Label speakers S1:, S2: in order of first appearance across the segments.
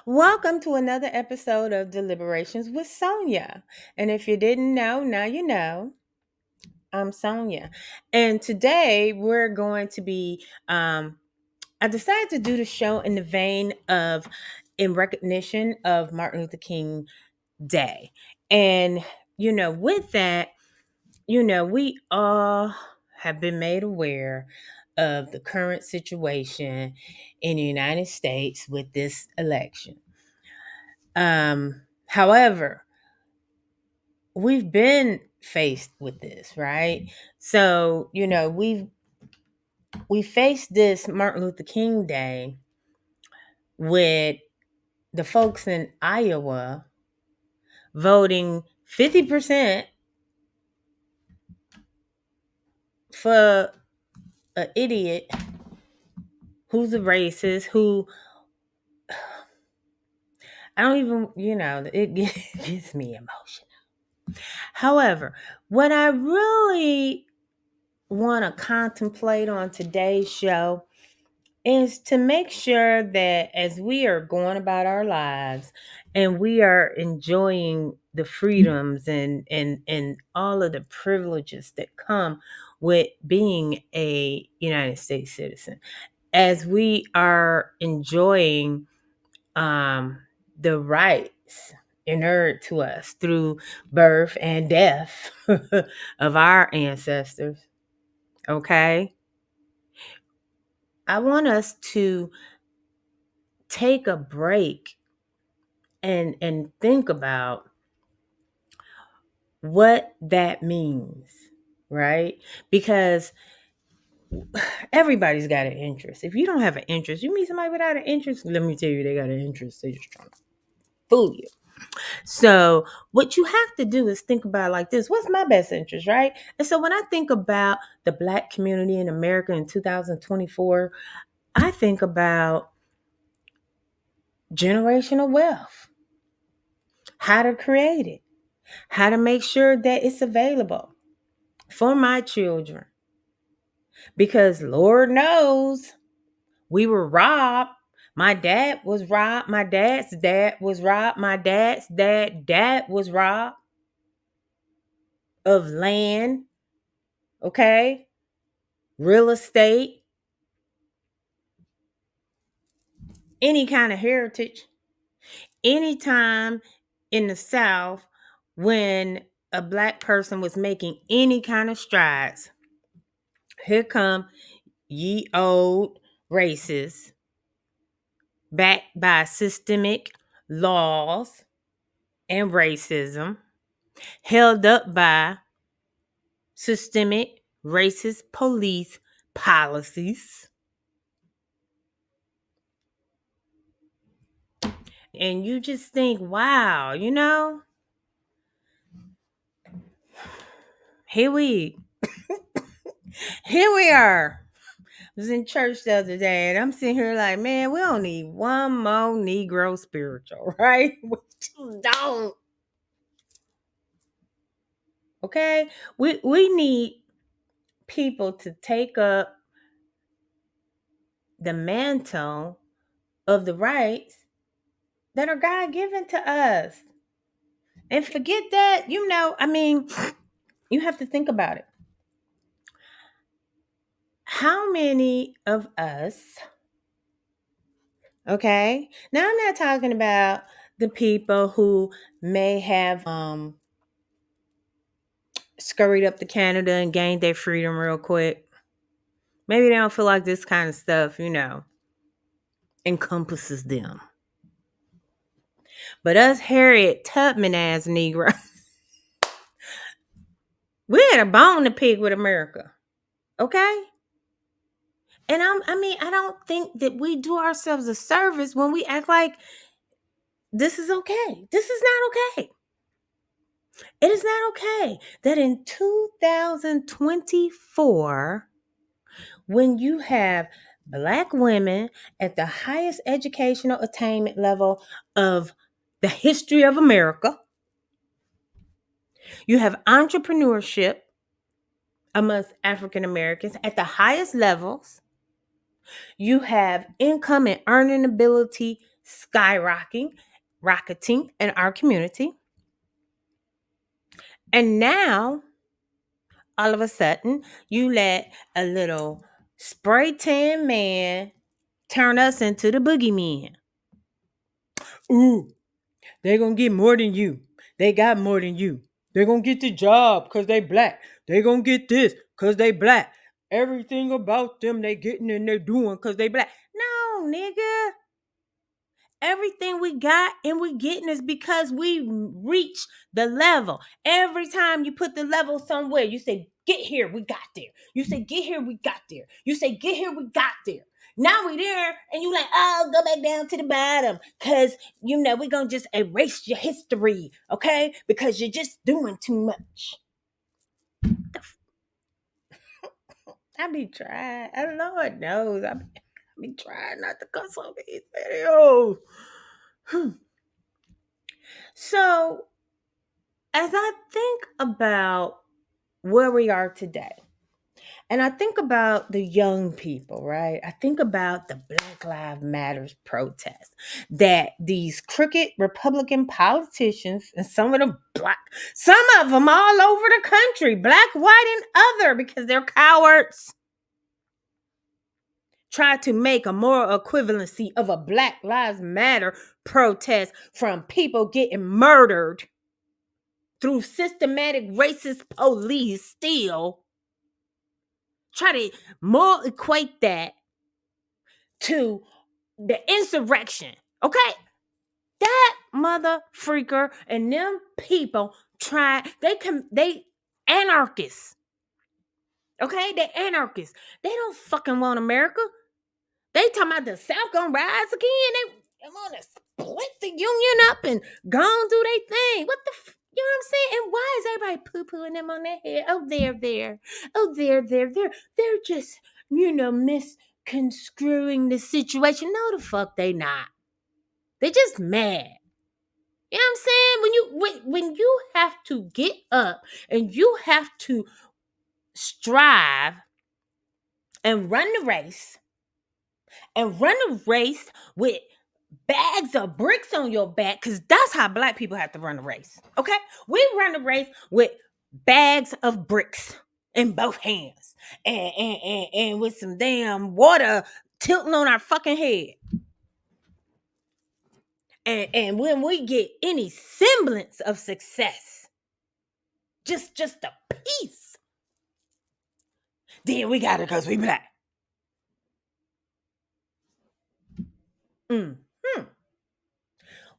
S1: Welcome to another episode of Deliberations with Sonya. And if you didn't know, now you know. I'm Sonya. And today we're going to be, I decided to do the show in the vein of, in recognition of Martin Luther King Day. And, with that, we all have been made aware of the current situation in the United States with this election. However, we've been faced with this, right? So, we faced this Martin Luther King Day with the folks in Iowa voting 50% for an idiot who's a racist, who I don't even, it gets me emotional. However, what I really want to contemplate on today's show is to make sure that as we are going about our lives and we are enjoying the freedoms and all of the privileges that come with being a United States citizen, as we are enjoying the rights inured to us through birth and death of our ancestors, okay? I want us to take a break and think about what that means, right? Because everybody's got an interest. If you don't have an interest, you meet somebody without an interest, let me tell you, they got an interest. They're just trying to fool you. So what you have to do is think about it like this: what's my best interest, right? And so when I think about the Black community in America in 2024, I think about generational wealth, how to create it, how to make sure that it's available for my children. Because Lord knows we were robbed. My dad was robbed. My dad's dad was robbed. My dad's dad was robbed of land, okay? Real estate, any kind of heritage. Anytime in the South when a Black person was making any kind of strides, here come ye old racists backed by systemic laws and racism, held up by systemic racist police policies. And you just think, wow, here we are. I was in church the other day and I'm sitting here like, man, we don't need one more Negro spiritual, right? We just don't. Okay? We need people to take up the mantle of the rights that are God given to us. And forget that, you have to think about it. How many of us, okay? Now I'm not talking about the people who may have scurried up to Canada and gained their freedom real quick. Maybe they don't feel like this kind of stuff, encompasses them. But us Harriet Tubman ass Negro, we had a bone to pick with America. Okay? And I don't think that we do ourselves a service when we act like this is okay. This is not okay. It is not okay that in 2024, when you have Black women at the highest educational attainment level of the history of America, you have entrepreneurship amongst African Americans at the highest levels, you have income and earning ability rocketing in our community. And now, all of a sudden, you let a little spray tan man turn us into the boogeyman. Ooh, they gonna get more than you. They got more than you. They gonna get the job because they black. They gonna get this because they black. Everything about them they getting and they doing because they black. No, nigga. Everything we got and we getting is because we reach the level. Every time you put the level somewhere, you say, get here, we got there. You say, get here, we got there. You say, get here, we got there. Now we there, and you like, oh, go back down to the bottom. Cause we're gonna just erase your history, okay? Because you're just doing too much. I be trying. Lord knows. I be trying not to cuss on these videos. So, as I think about where we are today, and I think about the young people, right? I think about the Black Lives Matters protests that these crooked Republican politicians and some of them all over the country, black, white, and other, because they're cowards, try to make a moral equivalency of a Black Lives Matter protest from people getting murdered through systematic racist police still. Try to more equate that to the insurrection. Okay? That mother freaker and them people they anarchists. Okay? They anarchists. They don't fucking want America. They talking about the South gonna rise again. They want to split the union up and go on do their thing. What the you know what I'm saying? And why is everybody poo-pooing them on their head? Oh, they're. Oh, they're. They're just, misconstruing the situation. No, the fuck they not. They just mad. You know what I'm saying? When you have to get up and you have to strive and run the race with bags of bricks on your back, because that's how black people have to run the race. Okay? We run the race with bags of bricks in both hands and with some damn water tilting on our fucking head. And when we get any semblance of success, just a piece, then we got it because we black.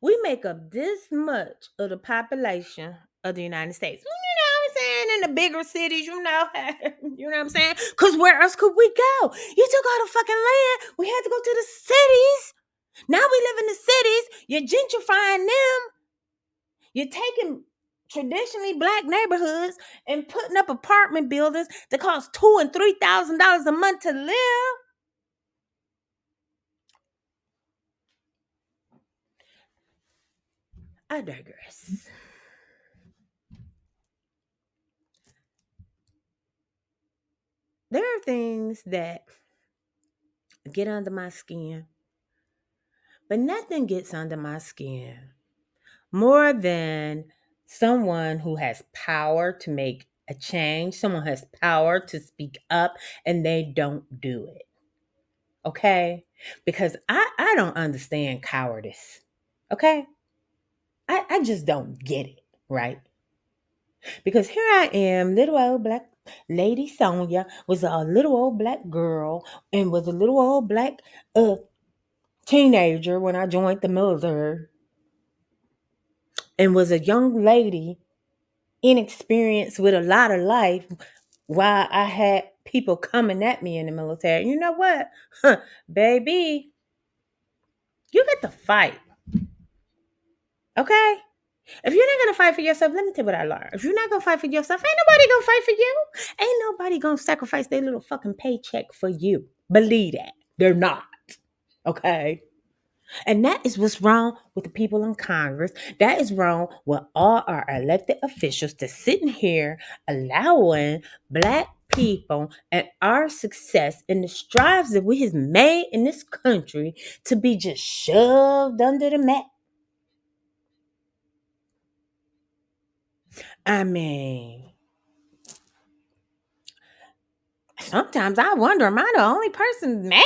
S1: We make up this much of the population of the United States. You know what I'm saying? In the bigger cities, you know what I'm saying? Because where else could we go? You took all the fucking land. We had to go to the cities. Now we live in the cities. You're gentrifying them. You're taking traditionally black neighborhoods and putting up apartment buildings that cost $2,000 and $3,000 a month to live. I digress. There are things that get under my skin, but nothing gets under my skin more than someone who has power to make a change, someone who has power to speak up, and they don't do it. Okay? Because I don't understand cowardice. Okay? I just don't get it, right? Because here I am, little old black lady Sonya was a little old black girl and was a little old black teenager when I joined the military, and was a young lady, inexperienced with a lot of life, while I had people coming at me in the military. You know what? Baby, you get to fight. Okay? If you're not gonna fight for yourself, let me tell you what I learned. If you're not gonna fight for yourself, ain't nobody gonna fight for you. Ain't nobody gonna sacrifice their little fucking paycheck for you. Believe that. They're not. Okay? And that is what's wrong with the people in Congress. That is wrong with all our elected officials to sitting here allowing black people and our success and the strides that we have made in this country to be just shoved under the mat. I mean, sometimes I wonder, am I the only person mad?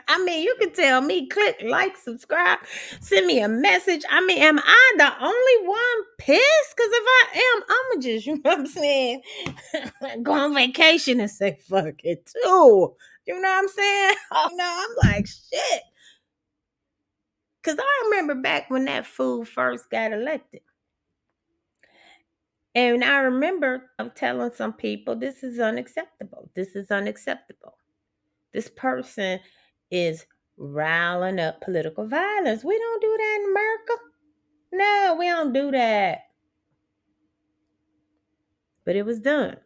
S1: I mean, you can tell me, click like, subscribe, send me a message. I mean, am I the only one pissed? Because if I am, I'm just, you know what I'm saying, go on vacation and say, fuck it too. You know what I'm saying? I'm like, shit. Because I remember back when that fool first got elected. And I remember I'm telling some people, this is unacceptable. This is unacceptable. This person is riling up political violence. We don't do that in America. No, we don't do that. But it was done.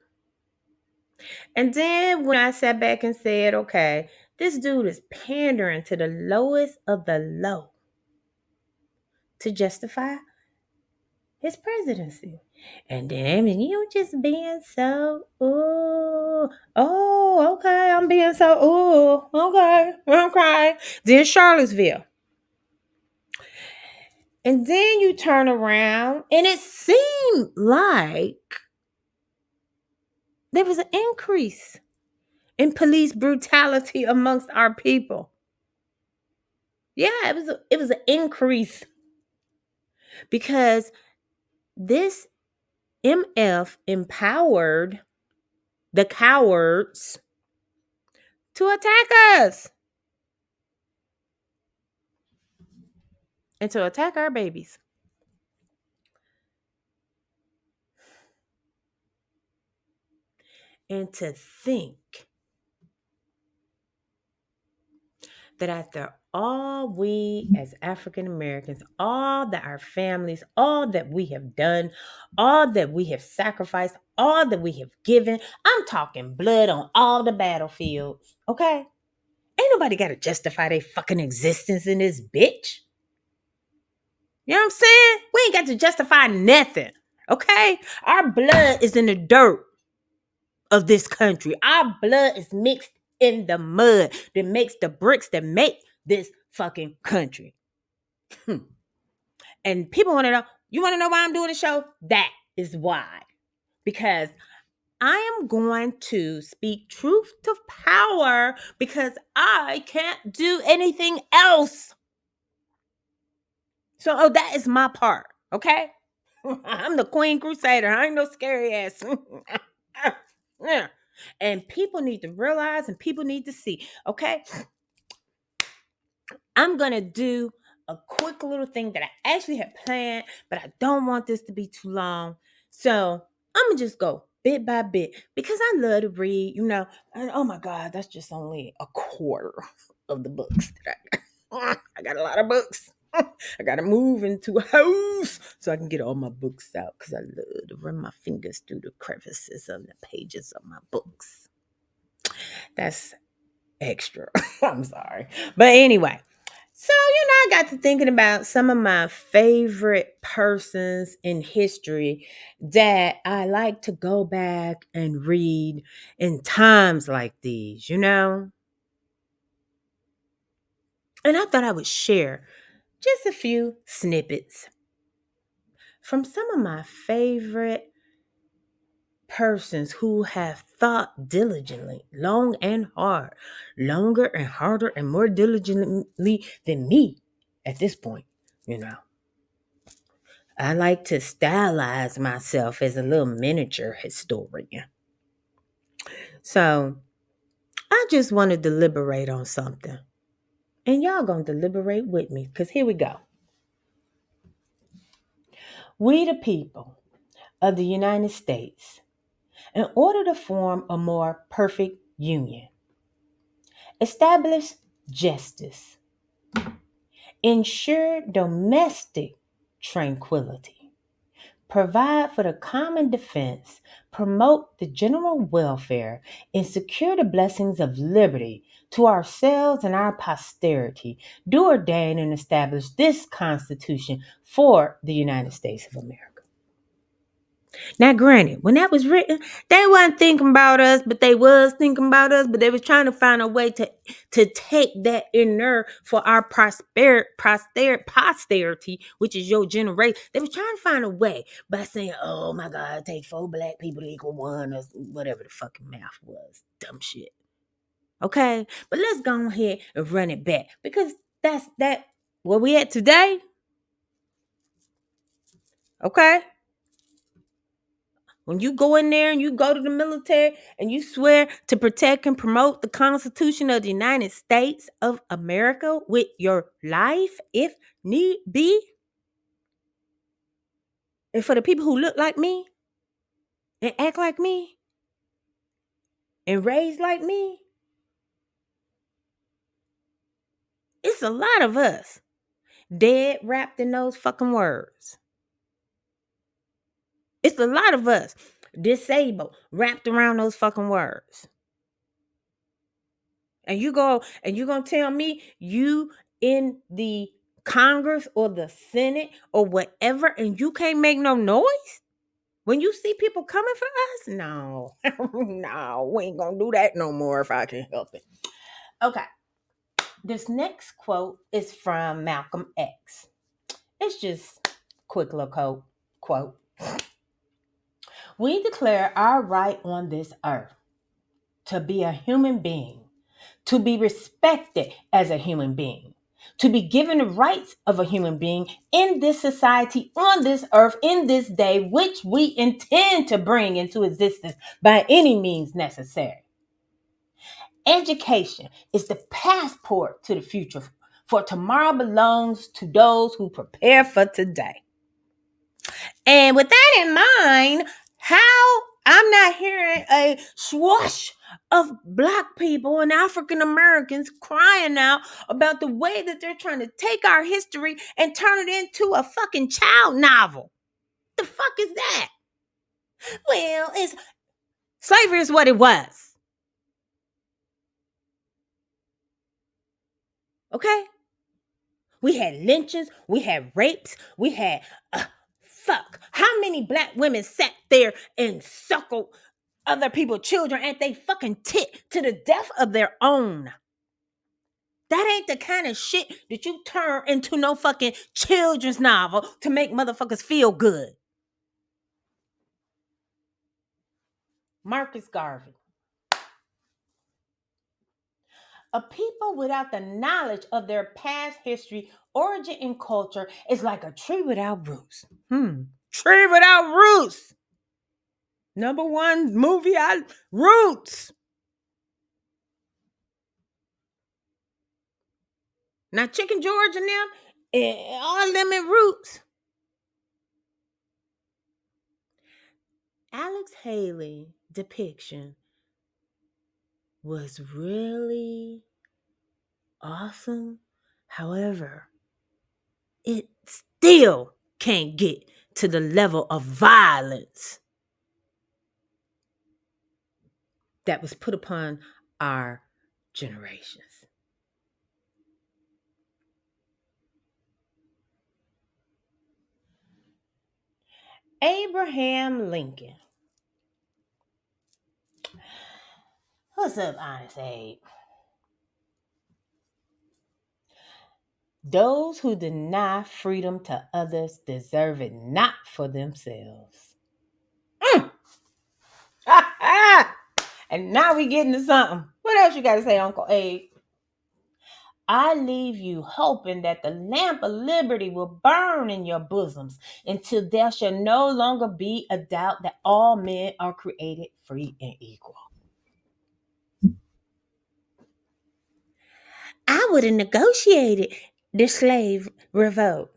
S1: And then when I sat back and said, okay, this dude is pandering to the lowest of the low to justify his presidency. And then you just being so, okay, I'm being so, okay. Then Charlottesville. And then you turn around and it seemed like there was an increase in police brutality amongst our people. Yeah, it was an increase because this MF empowered the cowards to attack us and to attack our babies. And to think that after all we as African Americans, all that our families, all that we have done, all that we have sacrificed, all that we have given, I'm talking blood on all the battlefields, okay? Ain't nobody got to justify their fucking existence in this bitch. You know what I'm saying? We ain't got to justify nothing, okay? Our blood is in the dirt of this country. Our blood is mixed in the mud that makes the bricks that make this fucking country. And people want to know, you want to know why I'm doing the show? That is why. Because I am going to speak truth to power because I can't do anything else. So, that is my part, okay? I'm the Queen Crusader. I ain't no scary ass. Yeah. And people need to realize and people need to see, okay? I'm going to do a quick little thing that I actually had planned, but I don't want this to be too long. So I'm going to just go bit by bit because I love to read, and oh my God, that's just only a quarter of the books that I got. I got a lot of books. I got to move into a house so I can get all my books out because I love to run my fingers through the crevices of the pages of my books. That's extra. I'm sorry. But anyway, so, I got to thinking about some of my favorite persons in history that I like to go back and read in times like these, And I thought I would share just a few snippets from some of my favorite persons who have thought diligently, long and hard, longer and harder and more diligently than me at this point, I like to stylize myself as a little miniature historian. So I just want to deliberate on something. And y'all gonna deliberate with me, because here we go. We the people of the United States, in order to form a more perfect union, establish justice, ensure domestic tranquility, provide for the common defense, promote the general welfare, and secure the blessings of liberty to ourselves and our posterity, do ordain and establish this Constitution for the United States of America. Now, granted, when that was written, they wasn't thinking about us, but they was thinking about us, but they was trying to find a way to take that in there for our posterity, which is your generation. They was trying to find a way by saying, oh my God, take 4 black people to equal 1, or whatever the fucking math was. Dumb shit. Okay? But let's go ahead and run it back, because that's that where we at today. Okay? When you go in there and you go to the military and you swear to protect and promote the Constitution of the United States of America with your life, if need be, and for the people who look like me and act like me and raised like me, it's a lot of us dead wrapped in those fucking words. It's a lot of us disabled wrapped around those fucking words. And you gonna tell me you in the Congress or the Senate or whatever, and you can't make no noise when you see people coming for us? No, no, we ain't gonna do that no more if I can help it. Okay, this next quote is from Malcolm X. It's just quick little quote. We declare our right on this earth to be a human being, to be respected as a human being, to be given the rights of a human being in this society, on this earth, in this day, which we intend to bring into existence by any means necessary. Education is the passport to the future, for tomorrow belongs to those who prepare for today. And with that in mind, how I'm not hearing a swoosh of Black people and African Americans crying out about the way that they're trying to take our history and turn it into a fucking child novel. The fuck is that? Well, it's slavery is what it was. Okay? We had lynchings, we had rapes, we had fuck. How many Black women sat there and suckled other people's children at they fucking tit to the death of their own? That ain't the kind of shit that you turn into no fucking children's novel to make motherfuckers feel good. Marcus Garvey. A people without the knowledge of their past history, origin, and culture is like a tree without roots. Tree without roots. Number one movie, Roots. Now, Chicken George and them, all them in Roots. Alex Haley depiction was really awesome. However, it still can't get to the level of violence that was put upon our generations. Abraham Lincoln. What's up, Honest Abe? Those who deny freedom to others deserve it not for themselves. And now we getting to something. What else you got to say, Uncle Abe? I leave you hoping that the lamp of liberty will burn in your bosoms until there shall no longer be a doubt that all men are created free and equal. I would have negotiated the slave revolt.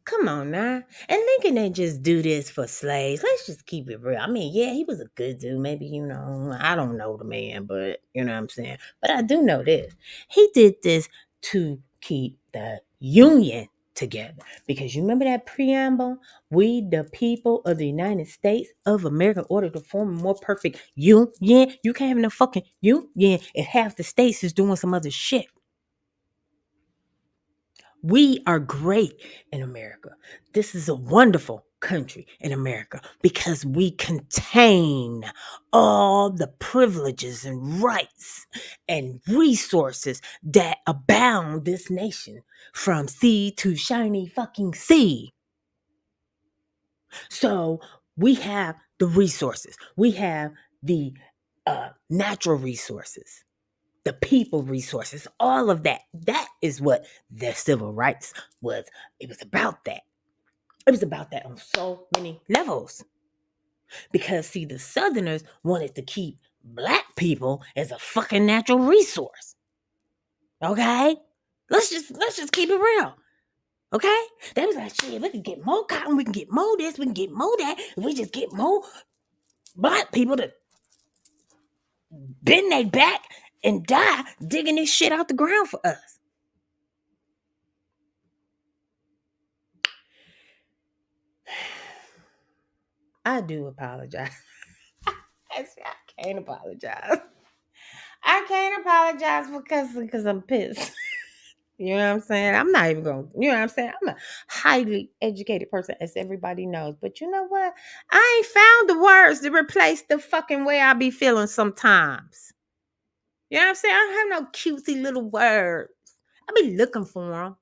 S1: Come on now. And Lincoln didn't just do this for slaves. Let's just keep it real. I mean, yeah, he was a good dude. Maybe, I don't know the man, but you know what I'm saying? But I do know this. He did this to keep the Union together. Because you remember that preamble? We, the people of the United States of America, in order to form a more perfect union. You can't have no fucking union if half the states is doing some other shit. We are great in America. This is a wonderful country in America because we contain all the privileges and rights and resources that abound this nation from sea to shiny fucking sea. So we have the resources, we have the natural resources, the people resources, all of that. That is what the civil rights was. It was about that. It was about that on so many levels. Because see, the Southerners wanted to keep black people as a fucking natural resource. Okay? Let's just keep it real. Okay? They was like, shit, we can get more cotton, we can get more this, we can get more that, if we just get more black people to bend their back and die digging this shit out the ground for us. I do apologize. I can't apologize. I can't apologize because I'm pissed. You know what I'm saying? I'm not even going, you know what I'm saying? I'm a highly educated person, as everybody knows. But you know what? I ain't found the words to replace the fucking way I be feeling sometimes. You know what I'm saying? I don't have no cutesy little words. I be looking for them,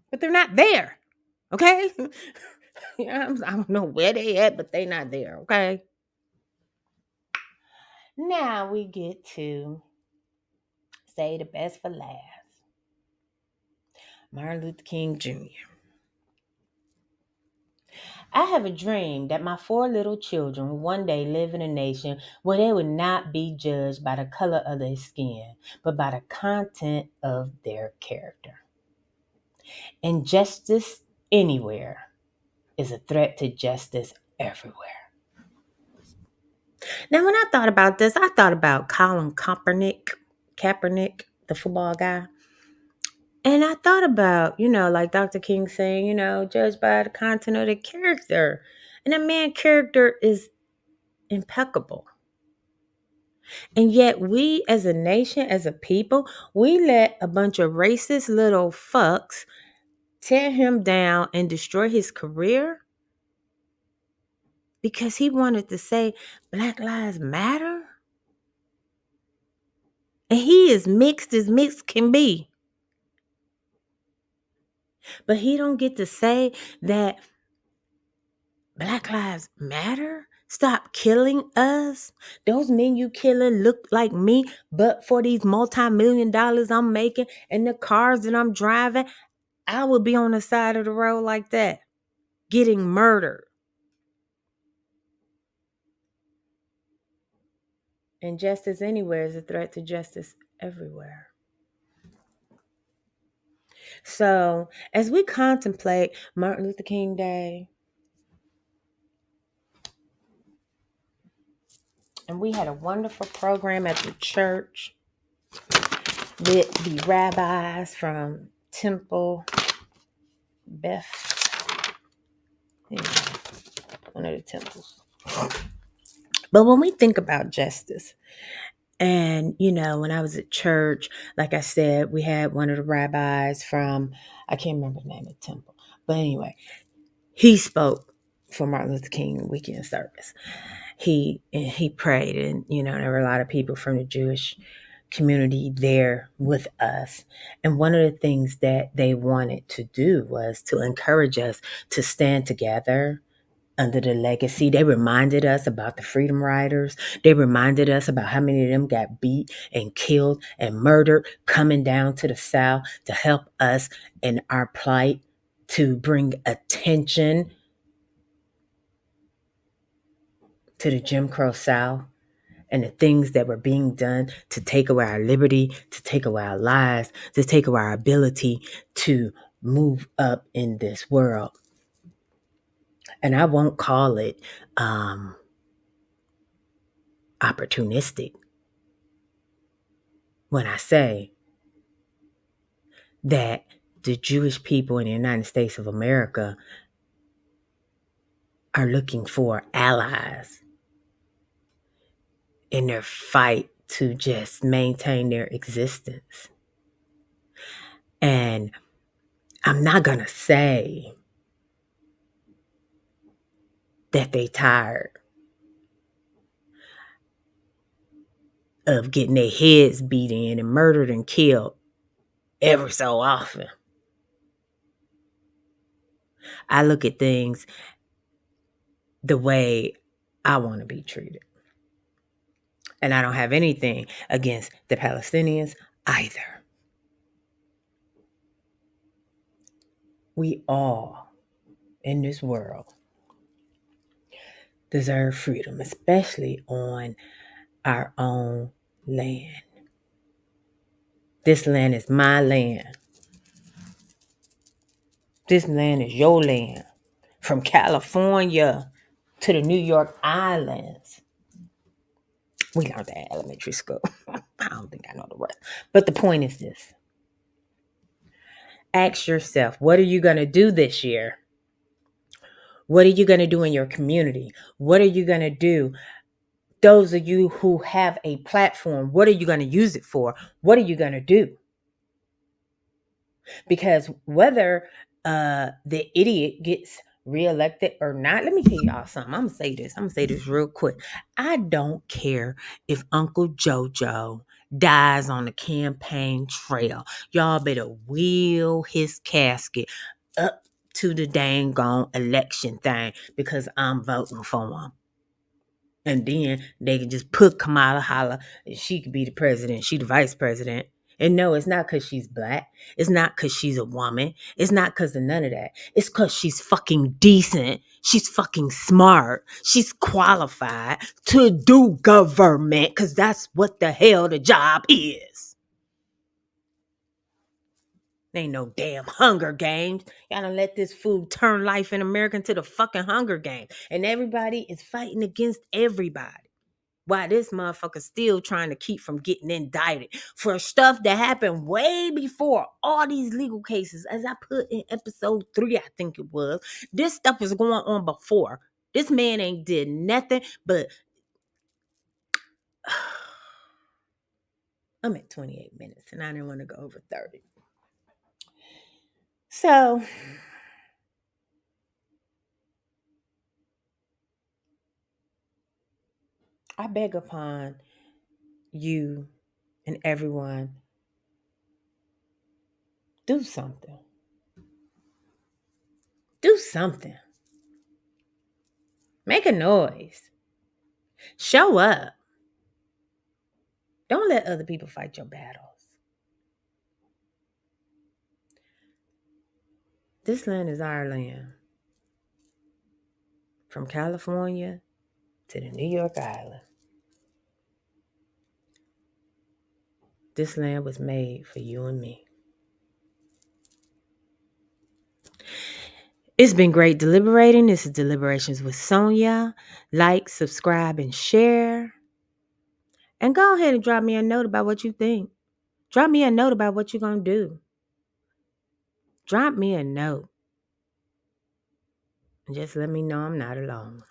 S1: but they're not there. Okay? You know, I don't know where they at, but they not there. Okay? Now we get to say the best for last. Martin Luther King Jr. I have a dream that my 4 little children will one day live in a nation where they would not be judged by the color of their skin, but by the content of their character. Injustice anywhere is a threat to justice everywhere. Now, when I thought about this, I thought about Colin Kaepernick, the football guy. And I thought about, like Dr. King saying, judged by the content of the character. And that man's character is impeccable. And yet we as a nation, as a people, we let a bunch of racist little fucks tear him down and destroy his career because he wanted to say Black Lives Matter. And he is mixed as mixed can be. But he don't get to say that Black Lives Matter. Stop killing us. Those men you killing look like me, but for these multi-million dollars I'm making and the cars that I'm driving, I would be on the side of the road like that, getting murdered. Injustice anywhere is a threat to justice everywhere. So, as we contemplate Martin Luther King Day, and we had a wonderful program at the church with the rabbis from Temple Beth, one of the temples. But when we think about justice, and when I was at church, like I said, we had one of the rabbis from, I can't remember the name of the temple, but anyway, he spoke for Martin Luther King weekend service. He prayed, and there were a lot of people from the Jewish community there with us. And one of the things that they wanted to do was to encourage us to stand together under the legacy. They reminded us about the freedom riders. They reminded us about how many of them got beat and killed and murdered coming down to the South to help us in our plight, to bring attention to the Jim Crow South and the things that were being done to take away our liberty, to take away our lives, to take away our ability to move up in this world. And I won't call it opportunistic when I say that the Jewish people in the United States of America are looking for allies in their fight to just maintain their existence. And I'm not going to say that they tired of getting their heads beat in and murdered and killed every so often. I look at things the way I want to be treated. And I don't have anything against the Palestinians either. We all in this world deserve freedom, especially on our own land. This land is my land. This land is your land. From California to the New York Islands. We learned that in elementary school. I don't think I know the rest. But the point is this. Ask yourself, what are you going to do this year? What are you going to do in your community? What are you going to do? Those of you who have a platform, what are you going to use it for? What are you going to do? Because whether the idiot gets reelected or not, let me tell y'all something. I'm gonna say this real quick. I don't care if Uncle Jojo dies on the campaign trail. Y'all better wheel his casket up to the dang gone election thing because I'm voting for him. And then they can just put Kamala Harris, and she could be the president. She the vice president. And no, it's not because she's black. It's not because she's a woman. It's not because of none of that. It's because she's fucking decent. She's fucking smart. She's qualified to do government because that's what the hell the job is. Ain't no damn Hunger Games. Y'all done let this food turn life in America into the fucking Hunger Games. And everybody is fighting against everybody. Why this motherfucker still trying to keep from getting indicted for stuff that happened way before all these legal cases. As I put in episode 3, I think it was, this stuff was going on before. This man ain't did nothing but I'm at 28 minutes and I didn't want to go over 30. So I beg upon you and everyone, do something. Do something. Make a noise. Show up. Don't let other people fight your battles. This land is our land. From California to the New York Island. This land was made for you and me. It's been great deliberating. This is Deliberations with Sonya. Like, subscribe, and share. And go ahead and drop me a note about what you think. Drop me a note about what you're going to do. Drop me a note. And just let me know I'm not alone.